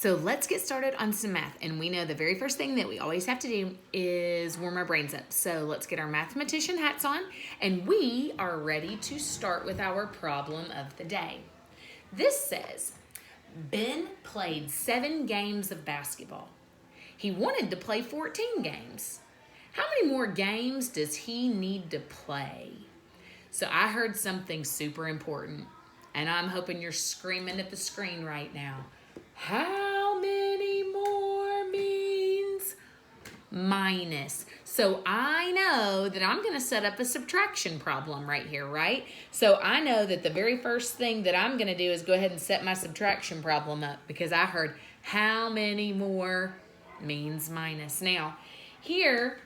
So let's get started on some math. And we know the very first thing that we always have to do is warm our brains up. So let's get our mathematician hats on, and we are ready to start with our problem of the day. This says, Ben played 7 games of basketball. He wanted to play 14 games. How many more games does he need to play? So I heard something super important, and I'm hoping you're screaming at the screen right now. How many more means minus. So I know that I'm going to set up a subtraction problem right here, right? So I know that the very first thing that I'm going to do is go ahead and set my subtraction problem up because I heard how many more means minus. Now, here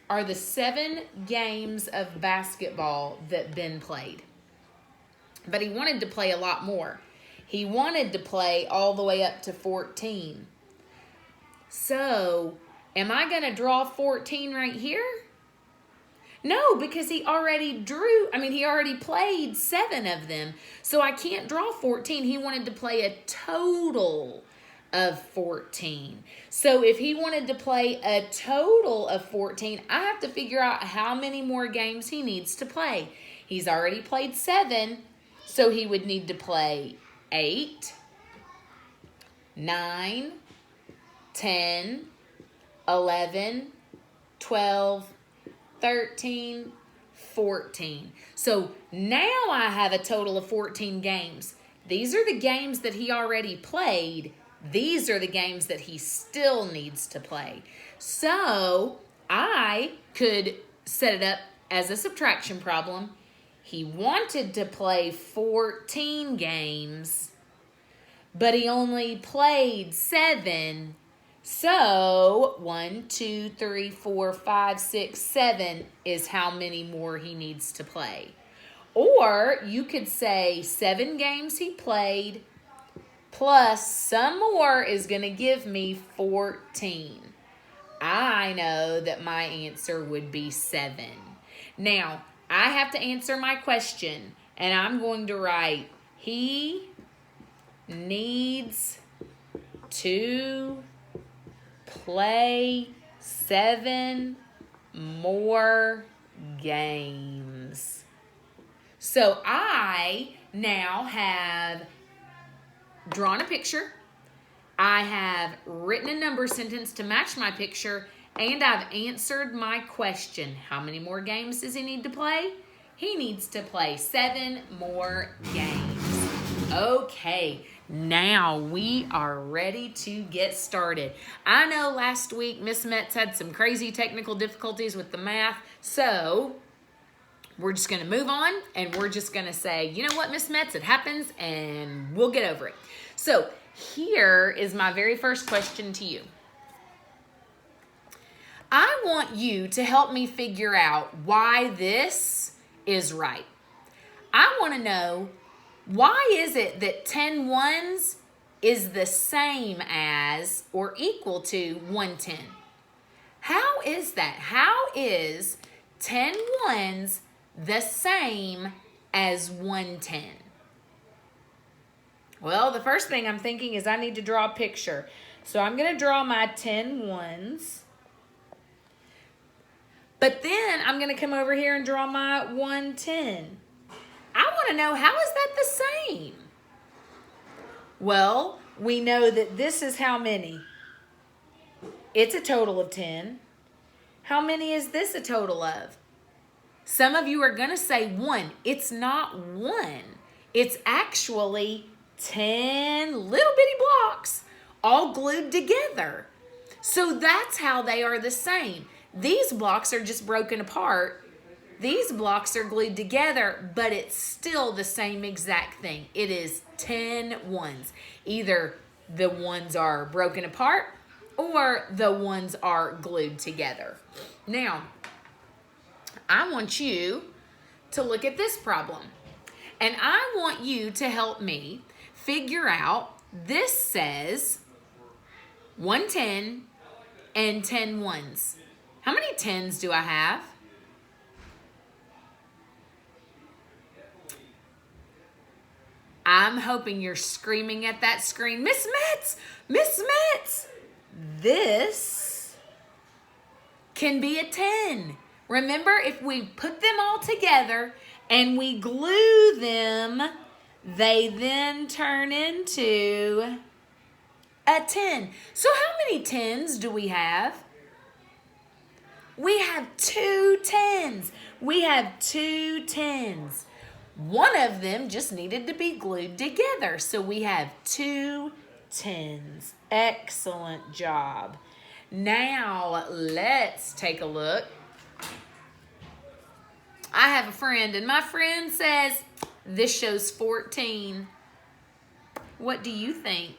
are the 7 games of basketball that Ben played. But he wanted to play a lot more. He wanted to play all the way up to 14. So, am I going to draw 14 right here? No, because he already played 7 of them. So I can't draw 14. He wanted to play a total of 14. So if he wanted to play a total of 14, I have to figure out how many more games he needs to play. He's already played 7, so he would need to play 8, 9, 10, 11, 12, 13, 14. So now I have a total of 14 games. These are the games that he already played. These are the games that he still needs to play. So I could set it up as a subtraction problem. He wanted to play 14 games, but he only played 7. So 1, 2, 3, 4, 5, 6, 7 is how many more he needs to play. Or you could say 7 games he played plus some more is going to give me 14. I know that my answer would be 7. Now, I have to answer my question, and I'm going to write, he needs to play 7 more games. So I now have drawn a picture. I have written a number sentence to match my picture, and I've answered my question. How many more games does he need to play? He needs to play 7 more games. Okay, now we are ready to get started. I know last week Miss Metz had some crazy technical difficulties with the math, so we're just going to move on, and we're just going to say, you know what, Miss Metz, it happens, and we'll get over it. So here is my very first question to you. I want you to help me figure out why this is right. I want to know, why is it that 10 ones is the same as or equal to 110? How is that? How is 10 ones the same as 110? Well, the first thing I'm thinking is I need to draw a picture. So I'm going to draw my 10 ones. But then I'm going to come over here and draw my 110. I want to know, how is that the same? Well, we know that this is how many? It's a total of 10. How many is this a total of? Some of you are going to say 1. It's not 1. It's actually 10 little bitty blocks all glued together. So that's how they are the same. These blocks are just broken apart. These blocks are glued together, but it's still the same exact thing. It is 10 ones. Either the ones are broken apart or the ones are glued together. Now, I want you to look at this problem. And I want you to help me figure out, this says 110 and 10 ones. How many 10s do I have? I'm hoping you're screaming at that screen, Miss Metz, Miss Metz, this can be a 10. Remember, if we put them all together and we glue them, they then turn into a 10. So how many 10s do we have? We have 2 10s. We have 2 10s. One of them just needed to be glued together. So we have 2 10s. Excellent job. Now let's take a look. I have a friend and my friend says this shows 14. What do you think?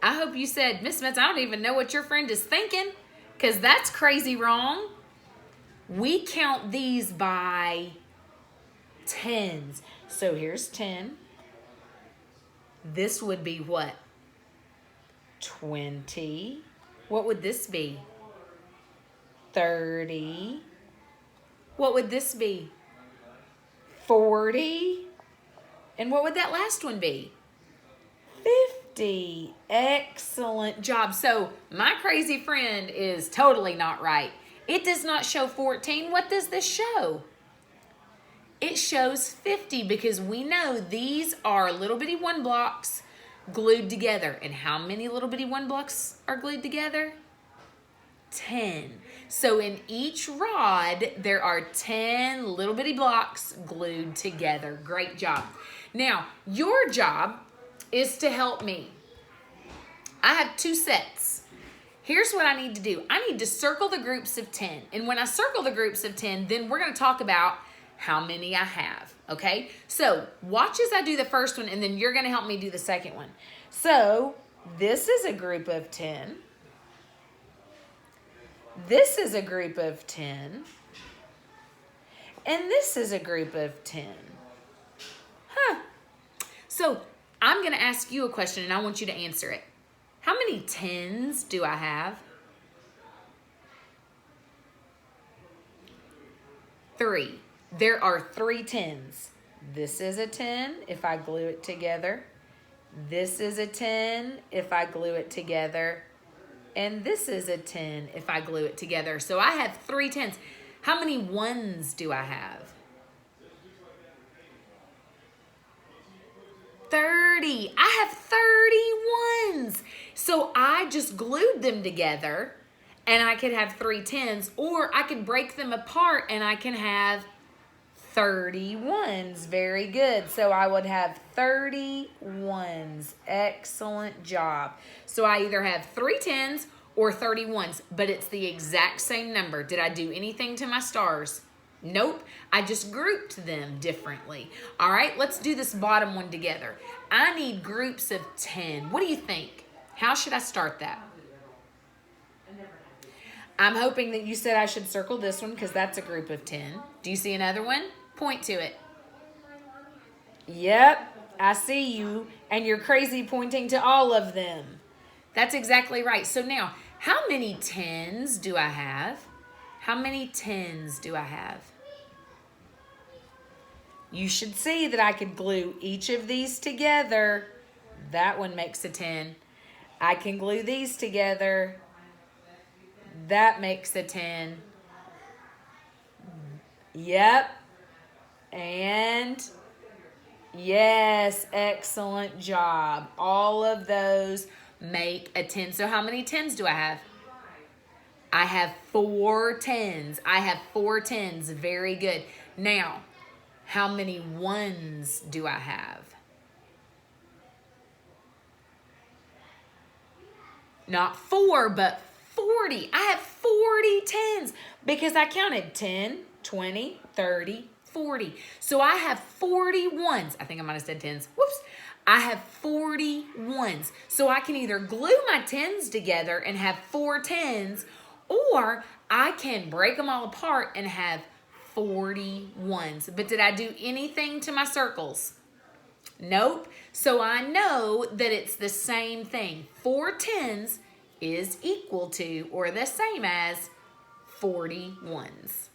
I hope you said, Miss Metz, I don't even know what your friend is thinking, because that's crazy wrong. We count these by 10s. So here's 10. This would be what? 20. What would this be? 30. What would this be? 40. And what would that last one be? 50. Excellent job. So my crazy friend is totally not right. It does not show 14. What does this show? It shows 50 because we know these are little bitty 1 blocks glued together. And how many little bitty 1 blocks are glued together? 10. So in each rod, there are 10 little bitty blocks glued together. Great job. Now, your job is to help me. I have 2 sets. Here's what I need to do. I need to circle the groups of 10. And when I circle the groups of 10, then we're going to talk about how many I have. Okay? So watch as I do the first one, and then you're going to help me do the second one. So this is a group of 10. This is a group of 10. And this is a group of 10. So I'm going to ask you a question, and I want you to answer it. How many 10s do I have? 3. There are 3 10s. This is a 10 if I glue it together. This is a 10 if I glue it together. And this is a 10 if I glue it together. So I have 3 10s. How many 1s do I have? 30. I have 30 1s. So I just glued them together and I could have 3 10s, or I could break them apart and I can have 30 1s. Very good. So I would have 30 1s. Excellent job. So I either have 3 10s or 30 1s, but it's the exact same number. Did I do anything to my stars? Nope. I just grouped them differently. All right, let's do this bottom one together. I need groups of 10. What do you think? How should I start that? I'm hoping that you said I should circle this one because that's a group of 10. Do you see another one? Point to it. Yep, I see you, and you're crazy pointing to all of them. That's exactly right. So now, how many 10s do I have? How many 10s do I have? You should see that I could glue each of these together. That one makes a 10. I can glue these together. That makes a 10. Yep. And yes, excellent job. All of those make a 10. So how many 10s do I have? I have 4 10s. I have 4 10s. Very good. Now, how many 1s do I have? Not 4, but 40. I have 40 10s because I counted 10, 20, 30, 40. So I have 40 1s. I think I might have said 10s. Whoops. I have 40 1s. So I can either glue my 10s together and have 4 10s, or I can break them all apart and have 40 1s. But did I do anything to my circles? Nope. So I know that it's the same thing. 4 10s is equal to or the same as 40 1s.